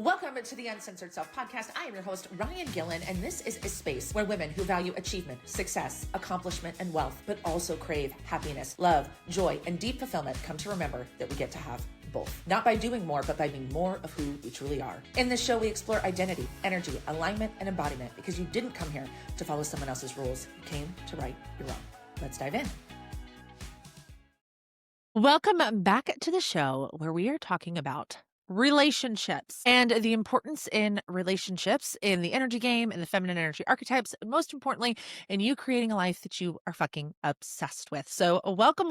Welcome to the Uncensored Self Podcast. I am your host, Ryan Gillen, and this is a space where women who value achievement, success, accomplishment, and wealth, but also crave happiness, love, joy, and deep fulfillment come to remember that we get to have both. Not by doing more, but by being more of who we truly are. In this show, we explore identity, energy, alignment, and embodiment because you didn't come here to follow someone else's rules. You came to right your own. Let's dive in. Welcome back to the show where we are talking about relationships and the importance in relationships in the energy game, in the feminine energy archetypes, and most importantly, in you creating a life that you are fucking obsessed with. So welcome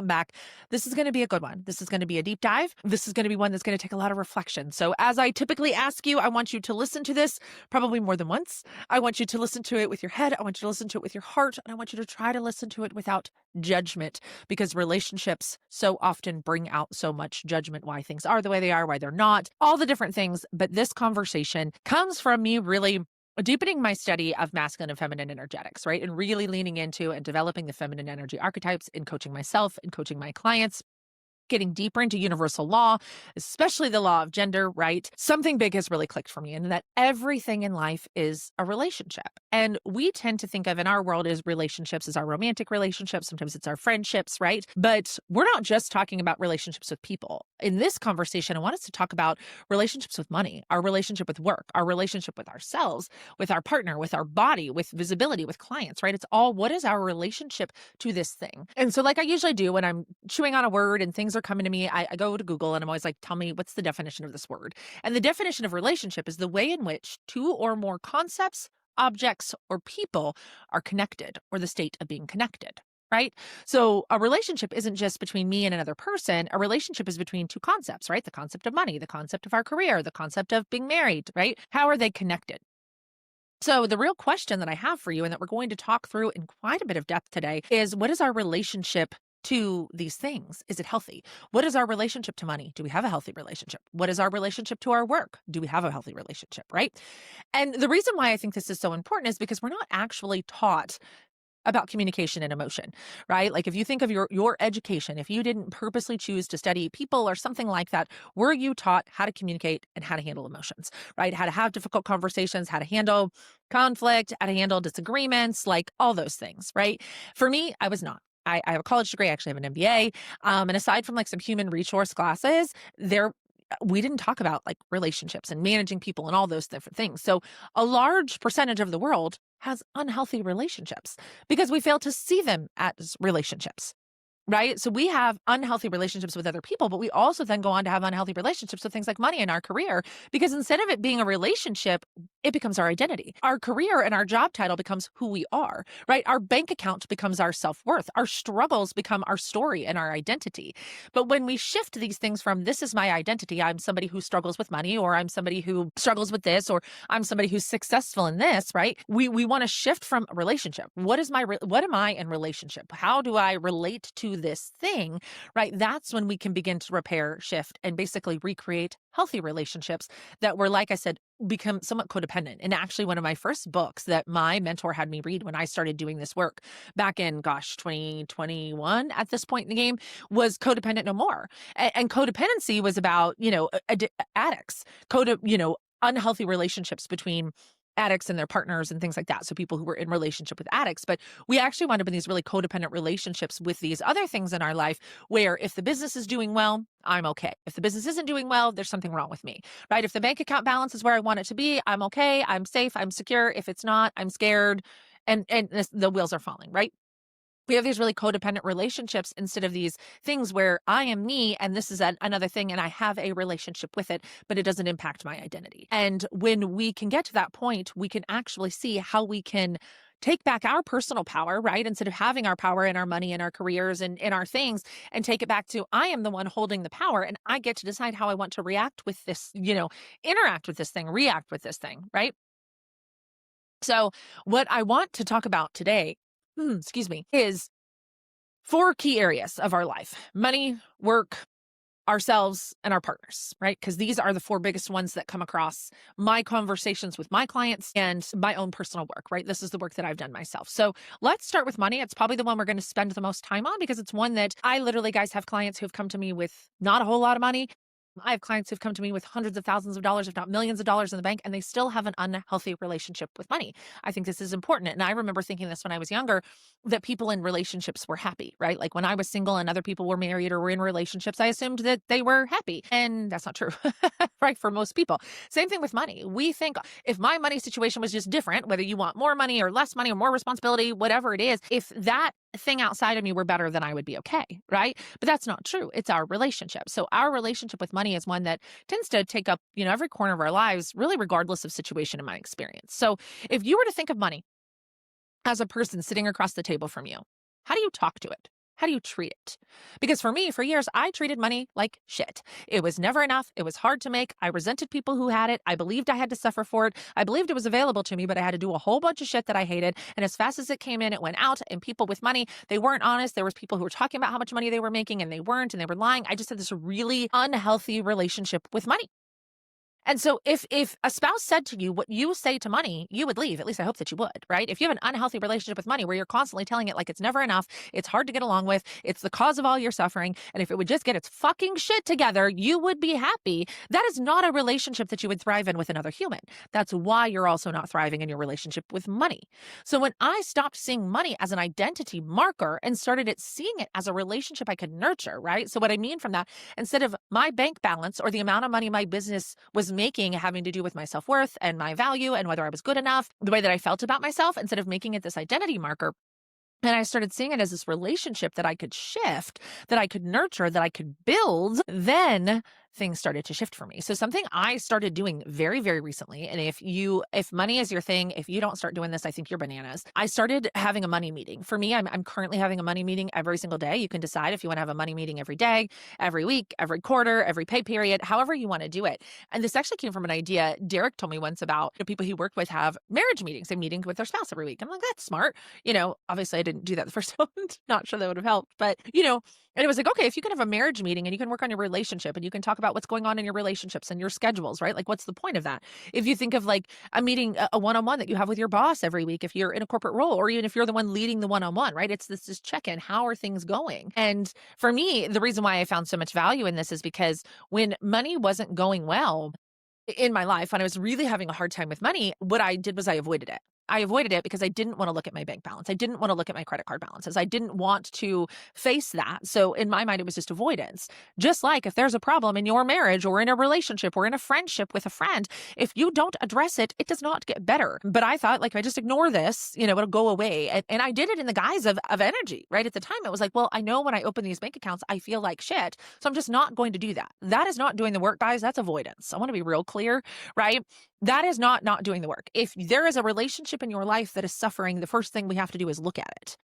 back. This is going to be a good one. This is going to be a deep dive. This is going to be one that's going to take a lot of reflection. So as I typically ask you, I want you to listen to this probably more than once. I want you to listen to it with your head. I want you to listen to it with your heart. And I want you to try to listen to it without judgment, because relationships so often bring out so much judgment, why things are the way they are, why they're not, all the different things. But this conversation comes from me really deepening my study of masculine and feminine energetics, right? And really leaning into and developing the feminine energy archetypes in coaching myself and coaching my clients. Getting deeper into universal law, especially the law of gender, right? Something big has really clicked for me, and that everything in life is a relationship. And we tend to think of in our world as relationships as our romantic relationships. Sometimes it's our friendships, right? But we're not just talking about relationships with people. In this conversation, I want us to talk about relationships with money, our relationship with work, our relationship with ourselves, with our partner, with our body, with visibility, with clients, right? It's all, what is our relationship to this thing? And so like I usually do when I'm chewing on a word and things are coming to me, I go to Google and I'm always like, tell me, what's the definition of this word? And the definition of relationship is the way in which two or more concepts, objects, or people are connected, or the state of being connected, right? So a relationship isn't just between me and another person. A relationship is between two concepts, right? The concept of money, the concept of our career, the concept of being married, right? How are they connected? So the real question that I have for you, and that we're going to talk through in quite a bit of depth today, is what is our relationship to these things? Is it healthy? What is our relationship to money? Do we have a healthy relationship? What is our relationship to our work? Do we have a healthy relationship, right? And the reason why I think this is so important is because we're not actually taught about communication and emotion, right? Like if you think of your education, if you didn't purposely choose to study people or something like that, were you taught how to communicate and how to handle emotions, right? How to have difficult conversations, how to handle conflict, how to handle disagreements, like all those things, right? For me, I was not. I have a college degree, I actually have an MBA. And aside from like some human resource classes, we didn't talk about like relationships and managing people and all those different things. So a large percentage of the world has unhealthy relationships because we fail to see them as relationships. Right? So we have unhealthy relationships with other people, but we also then go on to have unhealthy relationships with things like money in our career, because instead of it being a relationship, it becomes our identity. Our career and our job title becomes who we are, right? Our bank account becomes our self-worth. Our struggles become our story and our identity. But when we shift these things from, this is my identity, I'm somebody who struggles with money, or I'm somebody who struggles with this, or I'm somebody who's successful in this, right? We want to shift from a relationship. What am I in relationship? How do I relate to this thing, right? That's when we can begin to repair, shift, and basically recreate healthy relationships that were, like I said, become somewhat codependent. And actually one of my first books that my mentor had me read when I started doing this work back in, 2021 at this point in the game, was Codependent No More. And codependency was about, addicts, unhealthy relationships between addicts and their partners and things like that. So people who were in relationship with addicts, but we actually wound up in these really codependent relationships with these other things in our life, where if the business is doing well, I'm okay. If the business isn't doing well, there's something wrong with me, right? If the bank account balance is where I want it to be, I'm okay. I'm safe. I'm secure. If it's not, I'm scared. And the wheels are falling, right? We have these really codependent relationships instead of these things where I am me and this is another thing and I have a relationship with it, but it doesn't impact my identity. And when we can get to that point, we can actually see how we can take back our personal power, right? Instead of having our power in our money and our careers and in our things, and take it back to, I am the one holding the power and I get to decide how I want to react with this, interact with this thing, react with this thing, right? So what I want to talk about today, is 4 key areas of our life: money, work, ourselves, and our partners, right? Because these are the 4 biggest ones that come across my conversations with my clients and my own personal work, right? This is the work that I've done myself. So let's start with money. It's probably the one we're going to spend the most time on, because it's one that I literally, guys, have clients who've come to me with not a whole lot of money. I have clients who've come to me with hundreds of thousands of dollars, if not millions of dollars in the bank, and they still have an unhealthy relationship with money. I think this is important. And I remember thinking this when I was younger, that people in relationships were happy, right? Like when I was single and other people were married or were in relationships, I assumed that they were happy. And that's not true, right? For most people. Same thing with money. We think if my money situation was just different, whether you want more money or less money or more responsibility, whatever it is, if that thing outside of me were better, then I would be okay, right? But that's not true. It's our relationship. So our relationship with money is one that tends to take up, every corner of our lives, really regardless of situation in my experience. So if you were to think of money as a person sitting across the table from you, how do you talk to it? How do you treat it? Because for me, for years, I treated money like shit. It was never enough. It was hard to make. I resented people who had it. I believed I had to suffer for it. I believed it was available to me, but I had to do a whole bunch of shit that I hated. And as fast as it came in, it went out. And people with money, they weren't honest. There was people who were talking about how much money they were making and they weren't, and they were lying. I just had this really unhealthy relationship with money. And so if a spouse said to you what you say to money, you would leave. At least I hope that you would, right? If you have an unhealthy relationship with money where you're constantly telling it like it's never enough, it's hard to get along with, it's the cause of all your suffering, and if it would just get its fucking shit together, you would be happy. That is not a relationship that you would thrive in with another human. That's why you're also not thriving in your relationship with money. So when I stopped seeing money as an identity marker and started seeing it as a relationship I could nurture, right? So what I mean from that, instead of my bank balance or the amount of money my business was making having to do with my self-worth and my value and whether I was good enough, the way that I felt about myself, instead of making it this identity marker, and I started seeing it as this relationship that I could shift, that I could nurture, that I could build, then things started to shift for me. So something I started doing very, very recently, and if money is your thing, if you don't start doing this, I think you're bananas. I started having a money meeting. For me, I'm currently having a money meeting every single day. You can decide if you want to have a money meeting every day, every week, every quarter, every pay period, however you want to do it. And this actually came from an idea Derek told me once about people he worked with have marriage meetings and meetings with their spouse every week. I'm like, that's smart. Obviously I didn't do that the first time. Not sure that would have helped, but and it was like, okay, if you can have a marriage meeting and you can work on your relationship and you can talk about what's going on in your relationships and your schedules, right? Like, what's the point of that? If you think of like a meeting, a one-on-one that you have with your boss every week, if you're in a corporate role, or even if you're the one leading the one-on-one, right? It's this check-in. How are things going? And for me, the reason why I found so much value in this is because when money wasn't going well in my life, when I was really having a hard time with money, what I did was I avoided it. I avoided it because I didn't want to look at my bank balance. I didn't want to look at my credit card balances. I didn't want to face that. So in my mind, it was just avoidance. Just like if there's a problem in your marriage or in a relationship or in a friendship with a friend, if you don't address it, it does not get better. But I thought, like, if I just ignore this, it'll go away. And I did it in the guise of energy, right? At the time, it was like, well, I know when I open these bank accounts, I feel like shit. So I'm just not going to do that. That is not doing the work, guys. That's avoidance. I want to be real clear, right? That is not doing the work. If there is a relationship in your life that is suffering, the first thing we have to do is look at it.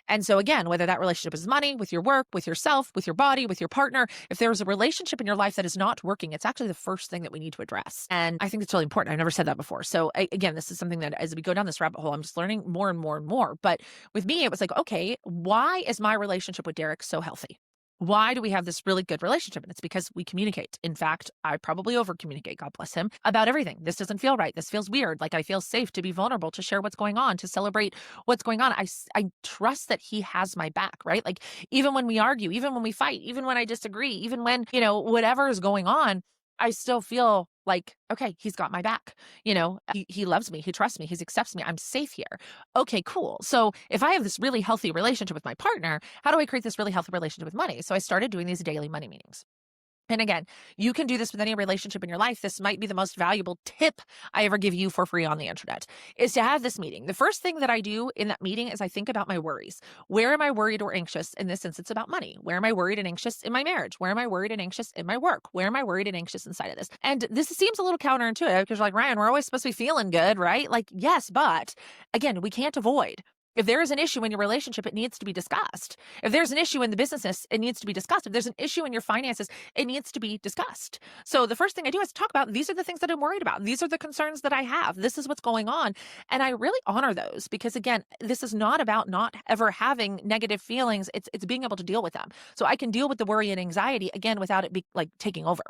And so again, whether that relationship is money, with your work, with yourself, with your body, with your partner, if there's a relationship in your life that is not working, it's actually the first thing that we need to address. And I think it's really important. I've never said that before. So again, this is something that as we go down this rabbit hole, I'm just learning more and more and more. But with me, it was like, okay, why is my relationship with Derek so healthy? Why do we have this really good relationship? And it's because we communicate. In fact, I probably over communicate, God bless him, about everything. This doesn't feel right. This feels weird. Like I feel safe to be vulnerable, to share what's going on, to celebrate what's going on. I trust that he has my back, right? Like even when we argue, even when we fight, even when I disagree, even when, whatever is going on, I still feel like, okay, he's got my back. He loves me. He trusts me. He accepts me. I'm safe here. Okay, cool. So if I have this really healthy relationship with my partner, how do I create this really healthy relationship with money? So I started doing these daily money meetings. And again, you can do this with any relationship in your life. This might be the most valuable tip I ever give you for free on the internet, is to have this meeting. The first thing that I do in that meeting is I think about my worries. Where am I worried or anxious? In this instance, about money. Where am I worried and anxious in my marriage? Where am I worried and anxious in my work? Where am I worried and anxious inside of this? And this seems a little counterintuitive because you're like, Ryan, we're always supposed to be feeling good, right? Like, yes, but again, we can't avoid. If there is an issue in your relationship, it needs to be discussed. If there's an issue in the business, it needs to be discussed. If there's an issue in your finances, it needs to be discussed. So the first thing I do is talk about, these are the things that I'm worried about. These are the concerns that I have. This is what's going on. And I really honor those because again, this is not about not ever having negative feelings. It's being able to deal with them. So I can deal with the worry and anxiety again, without it be like taking over.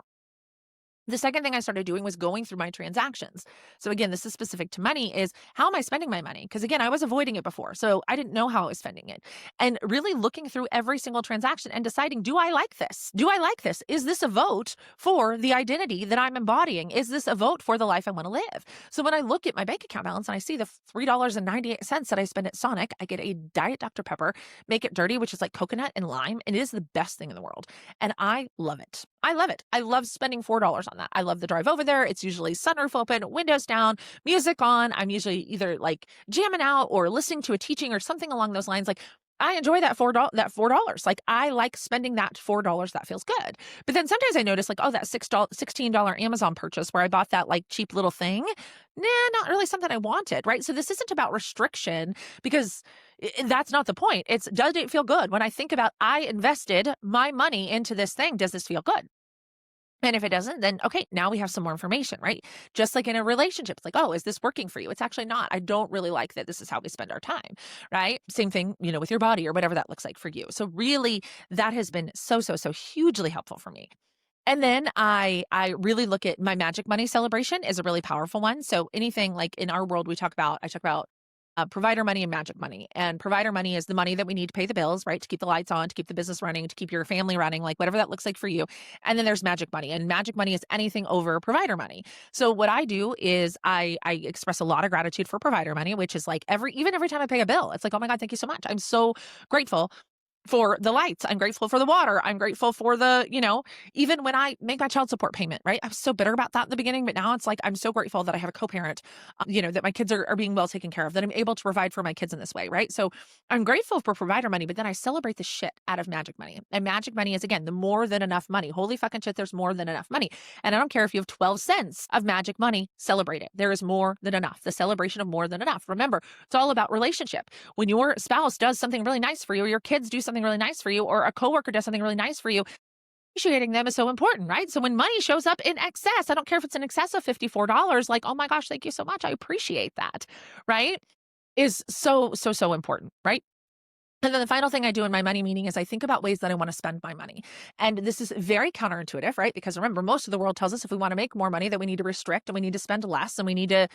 The second thing I started doing was going through my transactions. So again, this is specific to money is how am I spending my money? Because again, I was avoiding it before. So I didn't know how I was spending it. And really looking through every single transaction and deciding, do I like this? Do I like this? Is this a vote for the identity that I'm embodying? Is this a vote for the life I want to live? So when I look at my bank account balance and I see the $3.98 that I spend at Sonic, I get a Diet Dr. Pepper, Make It Dirty, which is like coconut and lime. And it is the best thing in the world. And I love it. I love it. I love spending $4 on that. I love the drive over there. It's usually sunroof open, windows down, music on. I'm usually either like jamming out or listening to a teaching or something along those lines. Like I enjoy that $4. Like I like spending that $4. That feels good. But then sometimes I notice like, oh, that $16 Amazon purchase where I bought that like cheap little thing. Nah, not really something I wanted, right? So this isn't about restriction because that's not the point. It's does it feel good? When I think about I invested my money into this thing, does this feel good? And if it doesn't, then okay, now we have some more information, right? Just like in a relationship, it's like, oh, is this working for you? It's actually not. I don't really like that this is how we spend our time, right? Same thing, with your body or whatever that looks like for you. So really that has been so hugely helpful for me. And then I really look at my magic money celebration is a really powerful one. So anything like in our world, I talk about provider money and magic money. And provider money is the money that we need to pay the bills, right? To keep the lights on, to keep the business running, to keep your family running, like whatever that looks like for you. And then there's magic money, and magic money is anything over provider money. So what I do is I express a lot of gratitude for provider money, which is like even every time I pay a bill, it's like, oh my God, thank you so much. I'm so grateful for the lights. I'm grateful for the water. I'm grateful for even when I make my child support payment, right? I was so bitter about that in the beginning, but now it's like, I'm so grateful that I have a co-parent, that my kids are being well taken care of, that I'm able to provide for my kids in this way, right? So I'm grateful for provider money, but then I celebrate the shit out of magic money. And magic money is, again, the more than enough money. Holy fucking shit, there's more than enough money. And I don't care if you have 12 cents of magic money, celebrate it. There is more than enough. The celebration of more than enough. Remember, it's all about relationship. When your spouse does something really nice for you, or your kids do something really nice for you, or a coworker does something really nice for you, appreciating them is so important, right? So when money shows up in excess, I don't care if it's in excess of $54, like, oh my gosh, thank you so much. I appreciate that, right? Is so important, right? And then the final thing I do in my money meeting is I think about ways that I want to spend my money. And this is very counterintuitive, right? Because remember, most of the world tells us if we want to make more money that we need to restrict and we need to spend less and we need to,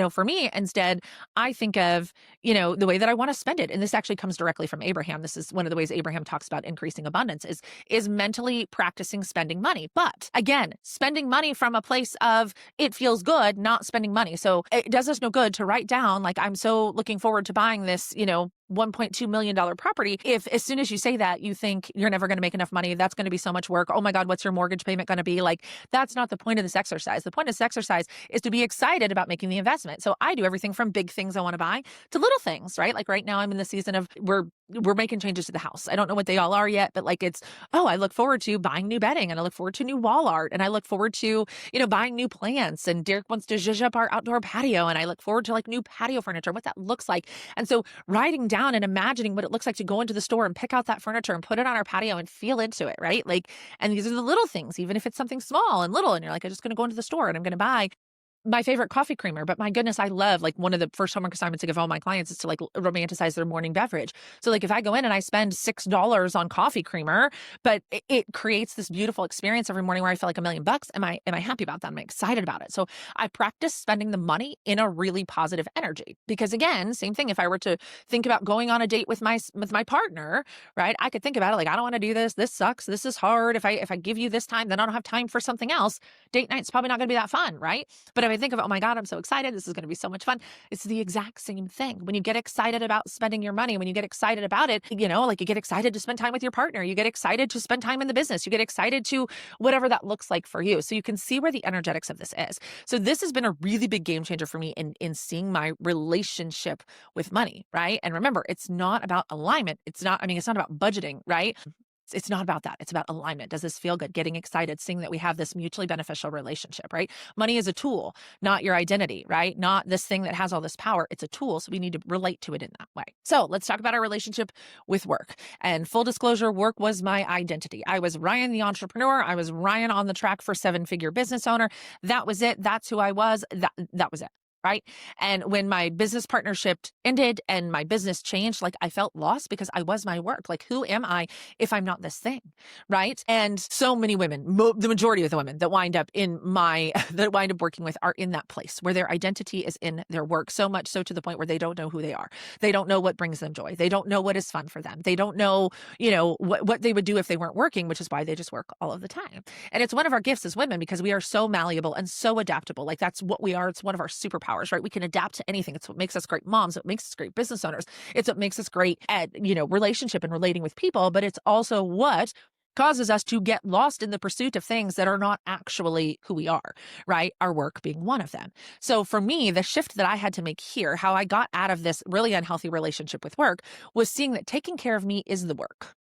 for me, instead, I think of, the way that I want to spend it. And this actually comes directly from Abraham. This is one of the ways Abraham talks about increasing abundance is mentally practicing spending money. But again, spending money from a place of it feels good, not spending money. So it does us no good to write down, like, I'm so looking forward to buying this, $1.2 million property. If as soon as you say that, you think you're never going to make enough money, that's going to be so much work. Oh my God, what's your mortgage payment going to be? Like, that's not the point of this exercise. The point of this exercise is to be excited about making the investment. So I do everything from big things I want to buy to little things, right? Like right now I'm in the season of we're making changes to the house. I don't know what they all are yet, but like I look forward to buying new bedding and I look forward to new wall art and I look forward to, buying new plants and Derek wants to zhuzh up our outdoor patio and I look forward to like new patio furniture, what that looks like. And so writing down and imagining what it looks like to go into the store and pick out that furniture and put it on our patio and feel into it, right? Like, and these are the little things, even if it's something small and little and you're like, I'm just going to go into the store and I'm going to buy my favorite coffee creamer, but my goodness, I love like one of the first homework assignments I give all my clients is to like romanticize their morning beverage. So like if I go in and I spend $6 on coffee creamer, but it creates this beautiful experience every morning where I feel like $1,000,000, am I happy about that? Am I excited about it? So I practice spending the money in a really positive energy because again, same thing. If I were to think about going on a date with my partner, right? I could think about it like, I don't want to do this. This sucks. This is hard. If I give you this time, then I don't have time for something else. Date night's probably not going to be that fun, right? But if I think of, oh my God, I'm so excited. This is going to be so much fun. It's the exact same thing. When you get excited about spending your money, when you get excited about it, like you get excited to spend time with your partner, you get excited to spend time in the business, you get excited to whatever that looks like for you. So you can see where the energetics of this is. So this has been a really big game changer for me in seeing my relationship with money, right? And remember, it's not about alignment. It's not about budgeting, right? It's not about that. It's about alignment. Does this feel good? Getting excited, seeing that we have this mutually beneficial relationship, right? Money is a tool, not your identity, right? Not this thing that has all this power. It's a tool. So we need to relate to it in that way. So let's talk about our relationship with work. And full disclosure, work was my identity. I was Ryan, the entrepreneur. I was Ryan on the track for 7-figure business owner. That was it. That's who I was. That was it. right? And when my business partnership ended and my business changed, like I felt lost because I was my work. Like, who am I if I'm not this thing, right? And so many women, the majority of the women that wind up in my, that wind up working with are in that place where their identity is in their work, so much so to the point where they don't know who they are. They don't know what brings them joy. They don't know what is fun for them. They don't know, what they would do if they weren't working, which is why they just work all of the time. And it's one of our gifts as women because we are so malleable and so adaptable. Like that's what we are. It's one of our superpowers, right? We can adapt to anything. It's what makes us great moms. It makes us great business owners. It's what makes us great at, relationship and relating with people, but it's also what causes us to get lost in the pursuit of things that are not actually who we are, right? Our work being one of them. So for me, the shift that I had to make here, how I got out of this really unhealthy relationship with work, was seeing that taking care of me is the work.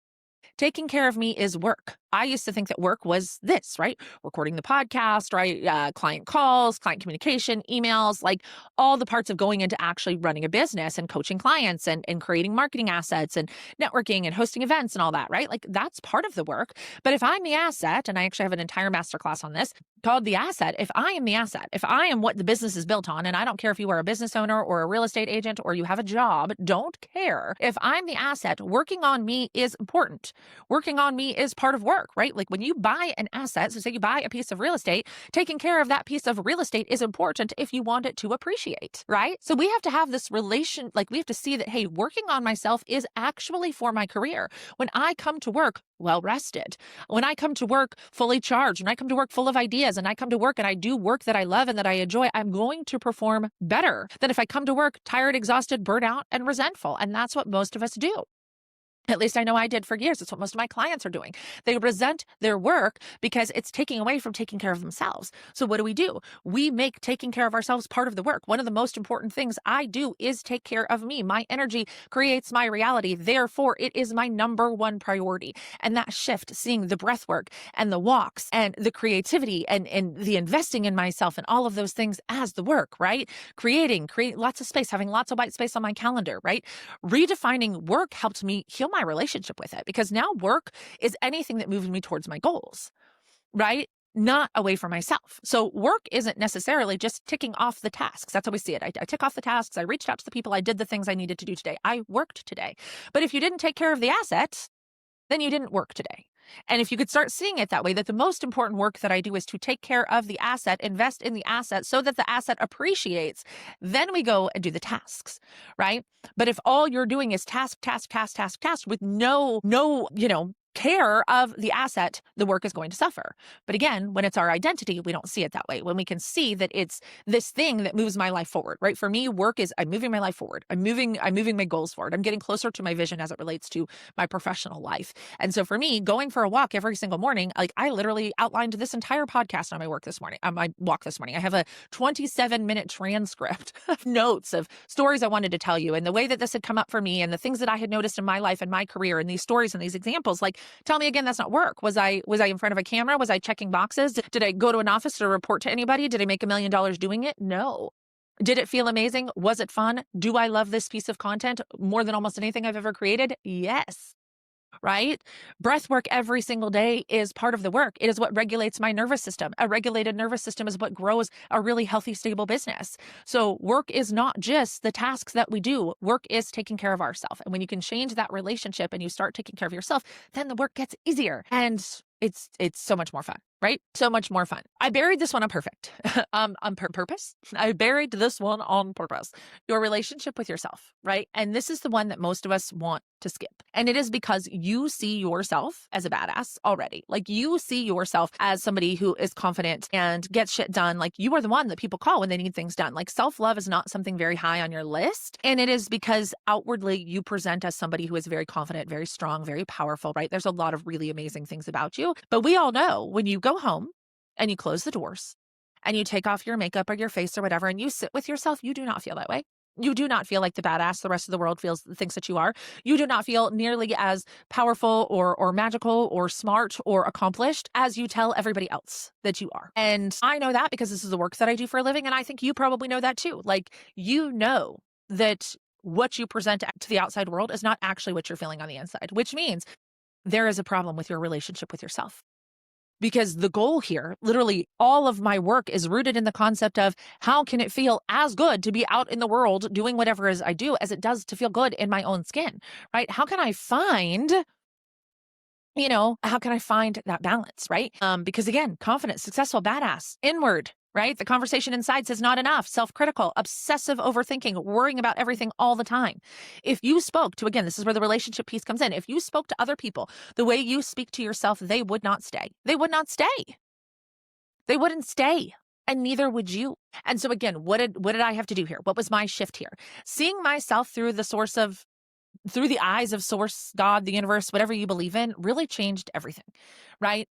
Taking care of me is work. I used to think that work was this, right? Recording the podcast, right? Client calls, client communication, emails, like all the parts of going into actually running a business and coaching clients and creating marketing assets and networking and hosting events and all that, right? Like that's part of the work. But if I'm the asset, and I actually have an entire masterclass on this called The Asset, if I am the asset, if I am what the business is built on, and I don't care if you are a business owner or a real estate agent or you have a job, don't care. If I'm the asset, working on me is important. Working on me is part of work, right? Like when you buy an asset, so say you buy a piece of real estate, taking care of that piece of real estate is important if you want it to appreciate, right? So we have to have this relation, like we have to see that, hey, working on myself is actually for my career. When I come to work well rested, when I come to work fully charged, when I come to work full of ideas, and I come to work and I do work that I love and that I enjoy, I'm going to perform better than if I come to work tired, exhausted, burnt out, and resentful. And that's what most of us do. At least I know I did for years. It's what most of my clients are doing. They resent their work because it's taking away from taking care of themselves. So what do? We make taking care of ourselves part of the work. One of the most important things I do is take care of me. My energy creates my reality. Therefore, it is my number one priority. And that shift, seeing the breath work and the walks and the creativity and the investing in myself and all of those things as the work, right? Creating lots of space, having lots of white space on my calendar, right? Redefining work helped me heal my relationship with it because now work is anything that moves me towards my goals, right? Not away from myself. So work isn't necessarily just ticking off the tasks. That's how we see it. I tick off the tasks. I reached out to the people. I did the things I needed to do today. I worked today. But if you didn't take care of the assets, then you didn't work today. And if you could start seeing it that way, that the most important work that I do is to take care of the asset, invest in the asset so that the asset appreciates, then we go and do the tasks, right? But if all you're doing is task with no, care of the asset, the work is going to suffer. But again, when it's our identity, we don't see it that way. When we can see that it's this thing that moves my life forward, right? For me, work is I'm moving my life forward. I'm moving my goals forward. I'm getting closer to my vision as it relates to my professional life. And so for me, going for a walk every single morning, like I literally outlined this entire podcast on my walk this morning. I have a 27-minute transcript of notes of stories I wanted to tell you and the way that this had come up for me and the things that I had noticed in my life and my career and these stories and these examples. Like, tell me again, that's not work. Was I in front of a camera? Was I checking boxes? Did I go to an office to report to anybody? Did I make $1 million doing it? No. Did it feel amazing? Was it fun? Do I love this piece of content more than almost anything I've ever created? Yes. Right? Breath work every single day is part of the work. It is what regulates my nervous system. A regulated nervous system is what grows a really healthy, stable business. So work is not just the tasks that we do. Work is taking care of ourselves. And when you can change that relationship and you start taking care of yourself, then the work gets easier. And it's so much more fun, right? So much more fun. I buried this one on purpose. I buried this one on purpose. Your relationship with yourself, right? And this is the one that most of us want to skip. And it is because you see yourself as a badass already. Like you see yourself as somebody who is confident and gets shit done. Like you are the one that people call when they need things done. Like self-love is not something very high on your list. And it is because outwardly you present as somebody who is very confident, very strong, very powerful, right? There's a lot of really amazing things about you. But we all know when you go home and you close the doors and you take off your makeup or your face or whatever, and you sit with yourself, you do not feel that way. You do not feel like the badass the rest of the world thinks that you are. You do not feel nearly as powerful or magical or smart or accomplished as you tell everybody else that you are. And I know that because this is the work that I do for a living. And I think you probably know that too. Like, you know that what you present to the outside world is not actually what you're feeling on the inside, which means there is a problem with your relationship with yourself. Because the goal here, literally all of my work is rooted in the concept of how can it feel as good to be out in the world doing whatever it is I do as it does to feel good in my own skin, right? How can I find how can I find that balance, right? Because again, confident, successful, badass, inward, right? The conversation inside says not enough, self-critical, obsessive overthinking, worrying about everything all the time. If you spoke to, again, this is where the relationship piece comes in. If you spoke to other people the way you speak to yourself, they would not stay. They would not stay. They wouldn't stay. And neither would you. And so again, what did I have to do here? What was my shift here? Seeing myself through the eyes of source, God, the universe, whatever you believe in, really changed everything, right?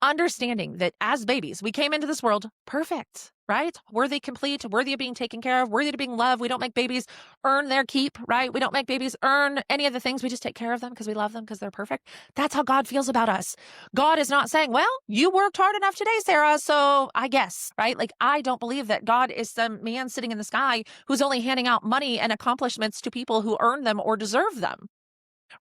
Understanding that as babies, we came into this world perfect, right? Worthy, complete, worthy of being taken care of, worthy of being loved. We don't make babies earn their keep, right? We don't make babies earn any of the things. We just take care of them because we love them because they're perfect. That's how God feels about us. God is not saying, well, you worked hard enough today, Sarah, so I guess, right? Like, I don't believe that God is some man sitting in the sky who's only handing out money and accomplishments to people who earn them or deserve them,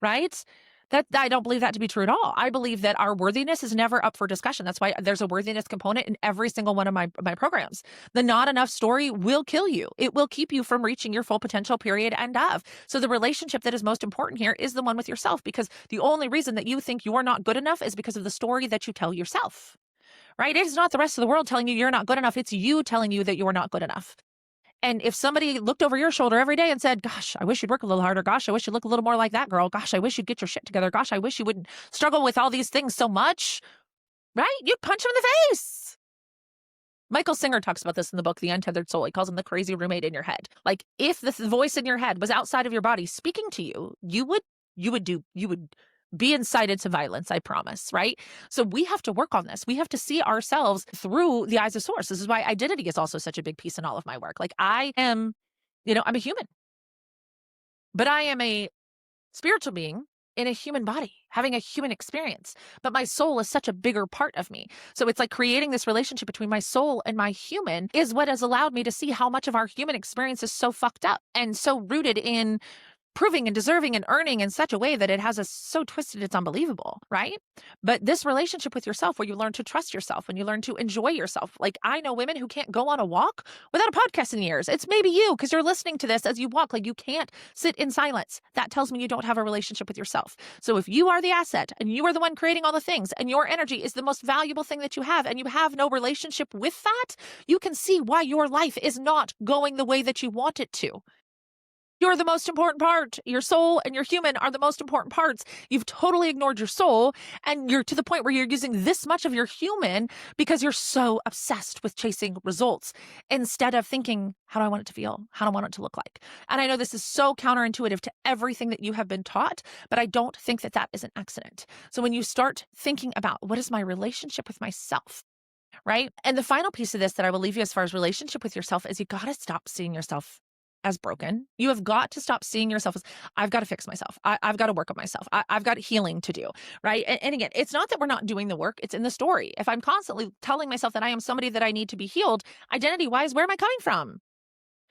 right? That I don't believe that to be true at all. I believe that our worthiness is never up for discussion. That's why there's a worthiness component in every single one of my programs. The not enough story will kill you. It will keep you from reaching your full potential, period, end of. So the relationship that is most important here is the one with yourself, because the only reason that you think you're not good enough is because of the story that you tell yourself, right? It is not the rest of the world telling you you're not good enough. It's you telling you that you're not good enough. And if somebody looked over your shoulder every day and said, gosh, I wish you'd work a little harder. Gosh, I wish you'd look a little more like that girl. Gosh, I wish you'd get your shit together. Gosh, I wish you wouldn't struggle with all these things so much, right? You'd punch them in the face. Michael Singer talks about this in the book, The Untethered Soul. He calls him the crazy roommate in your head. Like, if the voice in your head was outside of your body speaking to you, you would be incited to violence, I promise, right? So we have to work on this. We have to see ourselves through the eyes of source. This is why identity is also such a big piece in all of my work. Like, I'm a human, but I am a spiritual being in a human body, having a human experience. But my soul is such a bigger part of me. So it's like creating this relationship between my soul and my human is what has allowed me to see how much of our human experience is so fucked up and so rooted in proving and deserving and earning in such a way that it has us so twisted it's unbelievable, right? But this relationship with yourself, where you learn to trust yourself, when you learn to enjoy yourself. Like, I know women who can't go on a walk without a podcast in ears. It's maybe you, because you're listening to this as you walk. Like, you can't sit in silence. That tells me you don't have a relationship with yourself. So if you are the asset and you are the one creating all the things and your energy is the most valuable thing that you have, and you have no relationship with that, you can see why your life is not going the way that you want it to. You're the most important part. Your soul and your human are the most important parts. You've totally ignored your soul, and you're to the point where you're using this much of your human because you're so obsessed with chasing results instead of thinking, how do I want it to feel? How do I want it to look like? And I know this is so counterintuitive to everything that you have been taught, but I don't think that that is an accident. So when you start thinking about what is my relationship with myself, right? And the final piece of this that I will leave you as far as relationship with yourself is you got to stop seeing yourself as broken. You have got to stop seeing yourself as, I've got to fix myself. I've got to work on myself. I've got healing to do, right? And again, it's not that we're not doing the work. It's in the story. If I'm constantly telling myself that I am somebody that I need to be healed, identity-wise, where am I coming from?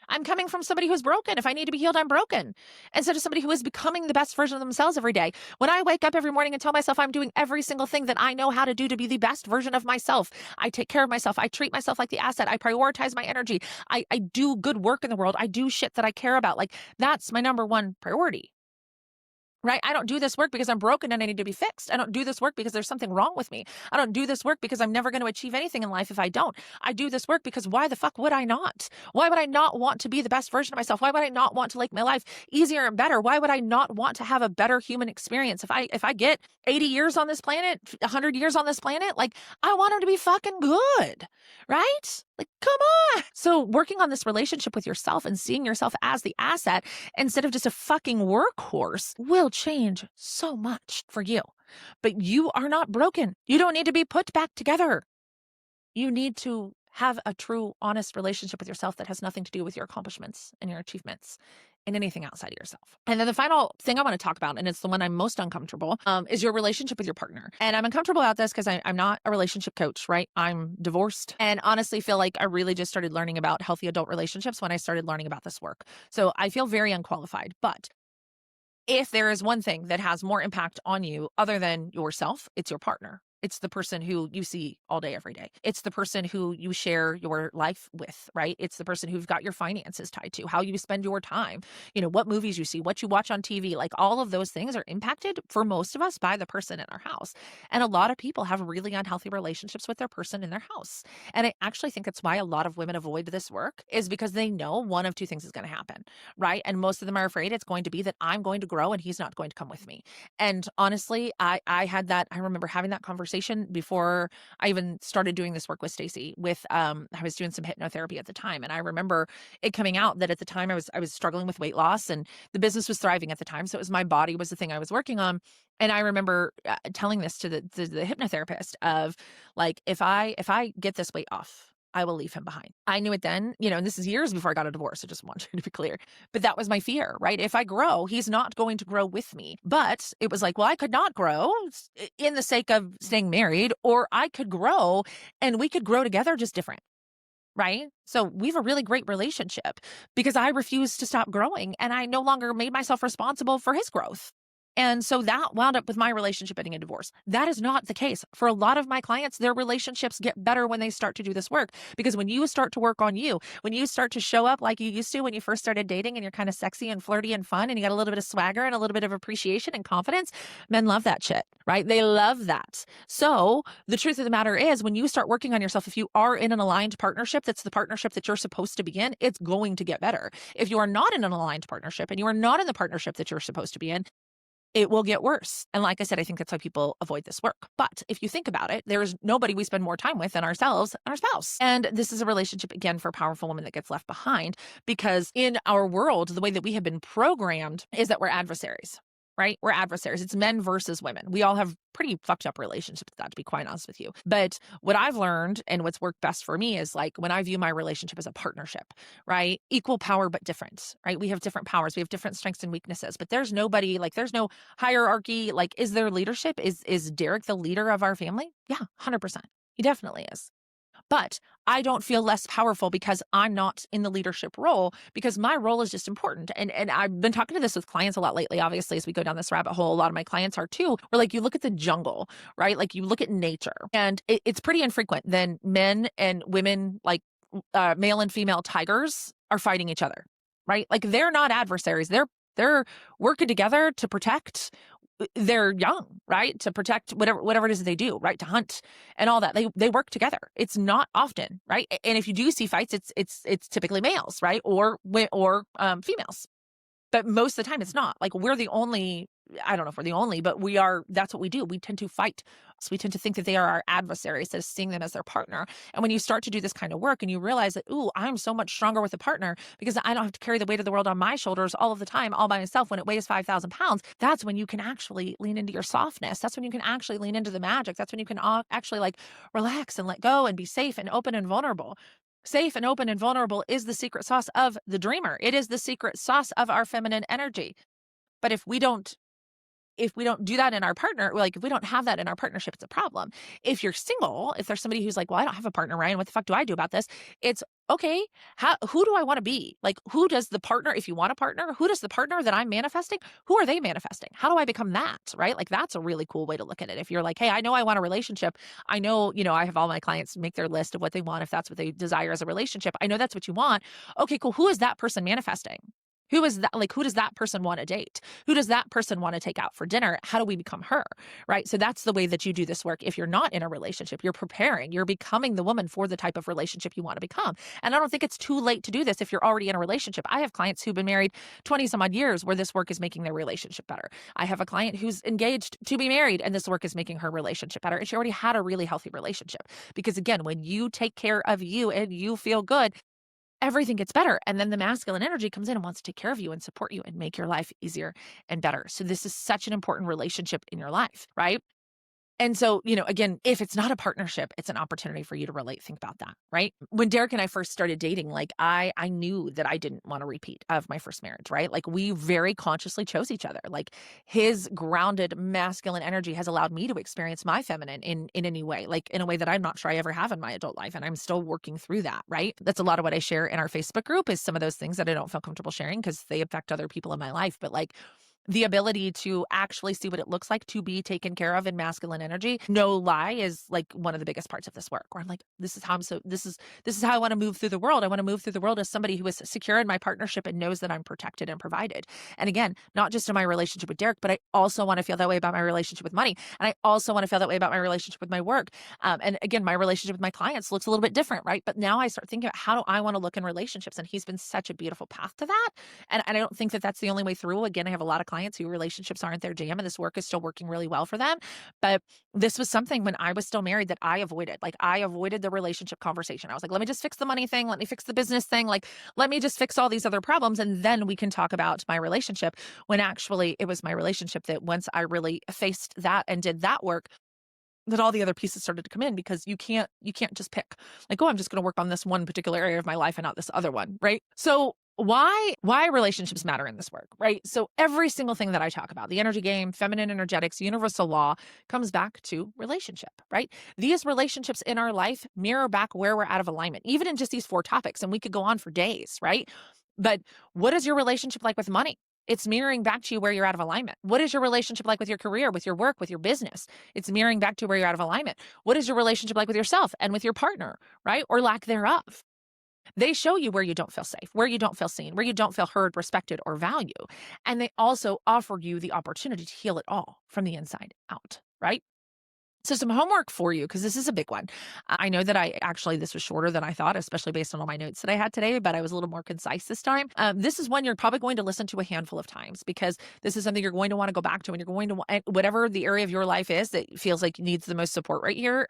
I'm coming from somebody who's broken. If I need to be healed, I'm broken. Instead of somebody who is becoming the best version of themselves every day. When I wake up every morning and tell myself I'm doing every single thing that I know how to do to be the best version of myself, I take care of myself. I treat myself like the asset. I prioritize my energy. I do good work in the world. I do shit that I care about. Like, that's my number one priority. Right? I don't do this work because I'm broken and I need to be fixed. I don't do this work because there's something wrong with me. I don't do this work because I'm never going to achieve anything in life if I don't. I do this work because why the fuck would I not? Why would I not want to be the best version of myself? Why would I not want to make my life easier and better? Why would I not want to have a better human experience? If I get 80 years on this planet, 100 years on this planet, like, I want them to be fucking good, right? Like, come on. So working on this relationship with yourself and seeing yourself as the asset instead of just a fucking workhorse will change so much for you. But you are not broken. You don't need to be put back together. You need to have a true, honest relationship with yourself that has nothing to do with your accomplishments and your achievements and anything outside of yourself. And then the final thing I want to talk about, and it's the one I'm most uncomfortable, is your relationship with your partner. And I'm uncomfortable about this because I'm not a relationship coach, right? I'm divorced, and honestly feel like I really just started learning about healthy adult relationships when I started learning about this work. So I feel very unqualified. But if there is one thing that has more impact on you other than yourself, it's your partner. It's the person who you see all day, every day. It's the person who you share your life with, right? It's the person who've got your finances tied to, how you spend your time, what movies you see, what you watch on TV. Like all of those things are impacted for most of us by the person in our house. And a lot of people have really unhealthy relationships with their person in their house. And I actually think that's why a lot of women avoid this work, is because they know one of two things is going to happen, right? And most of them are afraid it's going to be that I'm going to grow and he's not going to come with me. And honestly, I remember having that conversation before I even started doing this work with Stacy. I was doing some hypnotherapy at the time, and I remember it coming out that at the time I was struggling with weight loss, and the business was thriving at the time, so it was my body was the thing I was working on. And I remember telling this to the hypnotherapist of like, if I get this weight off, I will leave him behind. I knew it then, and this is years before I got a divorce. I just want you to be clear. But that was my fear, right? If I grow, he's not going to grow with me. But it was like, well, I could not grow in the sake of staying married, or I could grow and we could grow together, just different. Right? So we have a really great relationship because I refused to stop growing and I no longer made myself responsible for his growth. And so that wound up with my relationship ending in divorce. That is not the case. For a lot of my clients, their relationships get better when they start to do this work. Because when you start to work on you, when you start to show up like you used to when you first started dating and you're kind of sexy and flirty and fun and you got a little bit of swagger and a little bit of appreciation and confidence, men love that shit, right? They love that. So the truth of the matter is, when you start working on yourself, if you are in an aligned partnership, that's the partnership that you're supposed to be in, it's going to get better. If you are not in an aligned partnership and you are not in the partnership that you're supposed to be in, it will get worse. And like I said, I think that's why people avoid this work. But if you think about it, there's nobody we spend more time with than ourselves and our spouse. And this is a relationship, again, for a powerful woman that gets left behind, because in our world, the way that we have been programmed is that we're adversaries. Right? We're adversaries. It's men versus women. We all have pretty fucked up relationships with that, to be quite honest with you. But what I've learned and what's worked best for me is like when I view my relationship as a partnership, right? Equal power, but different, right? We have different powers. We have different strengths and weaknesses, but there's nobody, like there's no hierarchy. Like, is there leadership? Is Derek the leader of our family? Yeah, 100%. He definitely is. But I don't feel less powerful because I'm not in the leadership role, because my role is just important. And I've been talking to this with clients a lot lately, obviously, as we go down this rabbit hole. A lot of my clients are too, where like you look at the jungle, right? Like you look at nature, and it's pretty infrequent then men and women, like male and female tigers, are fighting each other, right? Like they're not adversaries. They're working together to protect their young, right? To protect whatever it is they do, right? To hunt and all that. They work together. It's not often, right? And if you do see fights, it's typically males, right? Or females. But most of the time it's not. Like we're the only, I don't know if we're the only, but that's what we do. We tend to fight. So we tend to think that they are our adversaries, instead of seeing them as their partner. And when you start to do this kind of work and you realize that, ooh, I'm so much stronger with a partner because I don't have to carry the weight of the world on my shoulders all of the time, all by myself when it weighs 5,000 pounds, that's when you can actually lean into your softness. That's when you can actually lean into the magic. That's when you can actually like relax and let go and be safe and open and vulnerable. Safe and open and vulnerable is the secret sauce of the dreamer. It is the secret sauce of our feminine energy. But if we don't do that in our partner, like if we don't have that in our partnership, it's a problem. If you're single, if there's somebody who's like, well, I don't have a partner, Ryan, what the fuck do I do about this? It's okay. Who do I want to be? Like, who does the partner, if you want a partner, who does the partner that I'm manifesting, who are they manifesting? How do I become that? Right? Like, that's a really cool way to look at it. If you're like, hey, I know I want a relationship. I know, I have all my clients make their list of what they want, if that's what they desire as a relationship. I know that's what you want. Okay, cool. Who is that person manifesting? Who is that? Like, who does that person want to date? Who does that person want to take out for dinner? How do we become her? Right? So that's the way that you do this work. If you're not in a relationship, you're preparing, you're becoming the woman for the type of relationship you want to become. And I don't think it's too late to do this if you're already in a relationship. I have clients who've been married 20 some odd years where this work is making their relationship better. I have a client who's engaged to be married and this work is making her relationship better. And she already had a really healthy relationship. Because again, when you take care of you and you feel good, everything gets better. And then the masculine energy comes in and wants to take care of you and support you and make your life easier and better. So this is such an important relationship in your life, right? And so, again, if it's not a partnership, it's an opportunity for you to relate. Think about that, right? When Derek and I first started dating, like I knew that I didn't want a repeat of my first marriage, right? Like we very consciously chose each other. Like his grounded masculine energy has allowed me to experience my feminine in a new way, like in a way that I'm not sure I ever have in my adult life. And I'm still working through that, right? That's a lot of what I share in our Facebook group, is some of those things that I don't feel comfortable sharing because they affect other people in my life. But like, the ability to actually see what it looks like to be taken care of in masculine energy, no lie, is like one of the biggest parts of this work, where I'm like, this is how I want to move through the world. I want to move through the world as somebody who is secure in my partnership and knows that I'm protected and provided. And again, not just in my relationship with Derek, but I also want to feel that way about my relationship with money. And I also want to feel that way about my relationship with my work. And again, my relationship with my clients looks a little bit different, right? But now I start thinking about, how do I want to look in relationships? And he's been such a beautiful path to that. And I don't think that that's the only way through. Again, I have a lot of clients who relationships aren't their jam, and this work is still working really well for them. But this was something when I was still married that I avoided. Like, I avoided the relationship conversation. I was like, let me just fix the money thing. Let me fix the business thing. Like, let me just fix all these other problems. And then we can talk about my relationship, when actually it was my relationship that once I really faced that and did that work, that all the other pieces started to come in, because you can't just pick like, oh, I'm just going to work on this one particular area of my life and not this other one. Right. So why relationships matter in this work, right? So every single thing that I talk about, the energy game, feminine energetics, universal law, comes back to relationship, right? These relationships in our life mirror back where we're out of alignment, even in just these 4 topics. And we could go on for days, right? But what is your relationship like with money? It's mirroring back to you where you're out of alignment. What is your relationship like with your career, with your work, with your business? It's mirroring back to where you're out of alignment. What is your relationship like with yourself and with your partner, right? Or lack thereof? They show you where you don't feel safe, where you don't feel seen, where you don't feel heard, respected, or value. And they also offer you the opportunity to heal it all from the inside out, right? So some homework for you, because this is a big one. I know that this was shorter than I thought, especially based on all my notes that I had today, but I was a little more concise this time. This is one you're probably going to listen to a handful of times, because this is something you're going to want to go back to, and you're going to want, whatever the area of your life is that feels like needs the most support right here,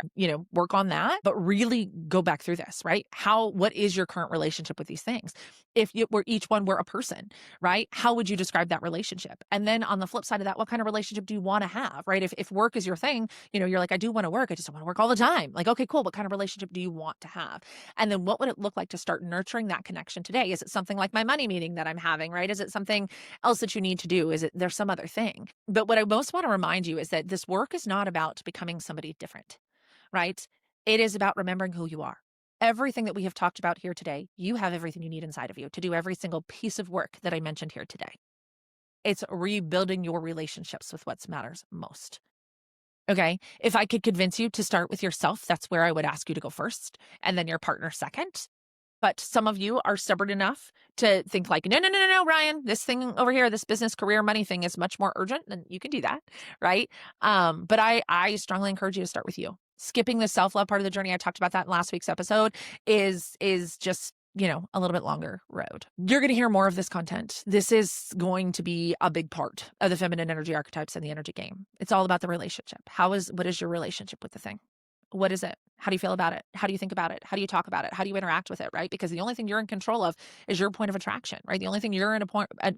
work on that, but really go back through this, right? What is your current relationship with these things? If each one were a person, right? How would you describe that relationship? And then on the flip side of that, what kind of relationship do you want to have, right? If work is your thing, you're like, I do want to work. I just don't want to work all the time. Like, okay, cool. What kind of relationship do you want to have? And then what would it look like to start nurturing that connection today? Is it something like my money meeting that I'm having, right? Is it something else that you need to do? There's some other thing? But what I most want to remind you is that this work is not about becoming somebody different, right? It is about remembering who you are. Everything that we have talked about here today, you have everything you need inside of you to do every single piece of work that I mentioned here today. It's rebuilding your relationships with what matters most. Okay. If I could convince you to start with yourself, that's where I would ask you to go first, and then your partner second. But some of you are stubborn enough to think like, no, Ryan, this thing over here, this business, career, money thing is much more urgent. Then you can do that. Right. But I strongly encourage you to start with you. Skipping the self-love part of the journey, I talked about that in last week's episode, is just a little bit longer road. You're going to hear more of this content. This is going to be a big part of the feminine energy archetypes and the energy game. It's all about the relationship. What is your relationship with the thing? What is it? How do you feel about it? How do you think about it? How do you talk about it? How do you interact with it, right? Because the only thing you're in control of is your point of attraction, right? The only thing you're in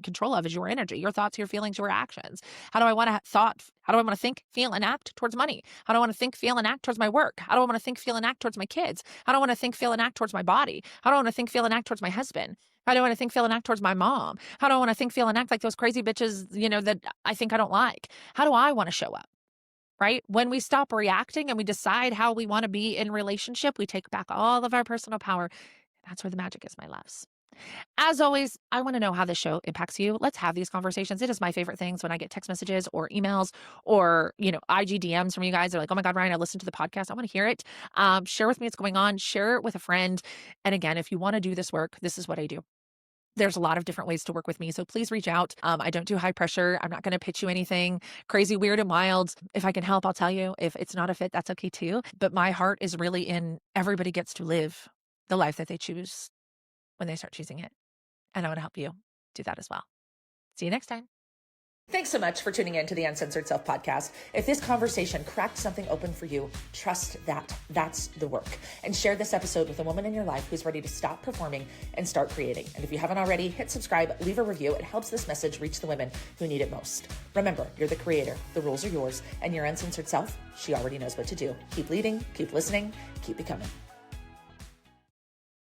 control of is your energy, your thoughts, your feelings, your actions. How do I want to think, feel, and act towards money? How do I want to think, feel, and act towards my work? How do I want to think, feel, and act towards my kids? How do I want to think, feel, and act towards my body? How do I want to think, feel, and act towards my husband? How do I want to think, feel, and act towards my mom? How do I want to think, feel, and act like those crazy bitches, that I think I don't like? How do I want to show up? Right? When we stop reacting and we decide how we want to be in relationship, we take back all of our personal power. That's where the magic is, my loves. As always, I want to know how this show impacts you. Let's have these conversations. It is my favorite things when I get text messages or emails or, IG DMs from you guys. They're like, oh my God, Ryan, I listened to the podcast. I want to hear it. Share with me what's going on. Share it with a friend. And again, if you want to do this work, this is what I do. There's a lot of different ways to work with me. So please reach out. I don't do high pressure. I'm not going to pitch you anything crazy, weird, and wild. If I can help, I'll tell you. If it's not a fit, that's okay too. But my heart is really in everybody gets to live the life that they choose when they start choosing it. And I want to help you do that as well. See you next time. Thanks so much for tuning in to the Uncensored Self podcast. If this conversation cracked something open for you, trust that that's the work. And share this episode with a woman in your life who's ready to stop performing and start creating. And if you haven't already, hit subscribe, leave a review. It helps this message reach the women who need it most. Remember, you're the creator. The rules are yours. And your uncensored self, she already knows what to do. Keep leading, keep listening, keep becoming.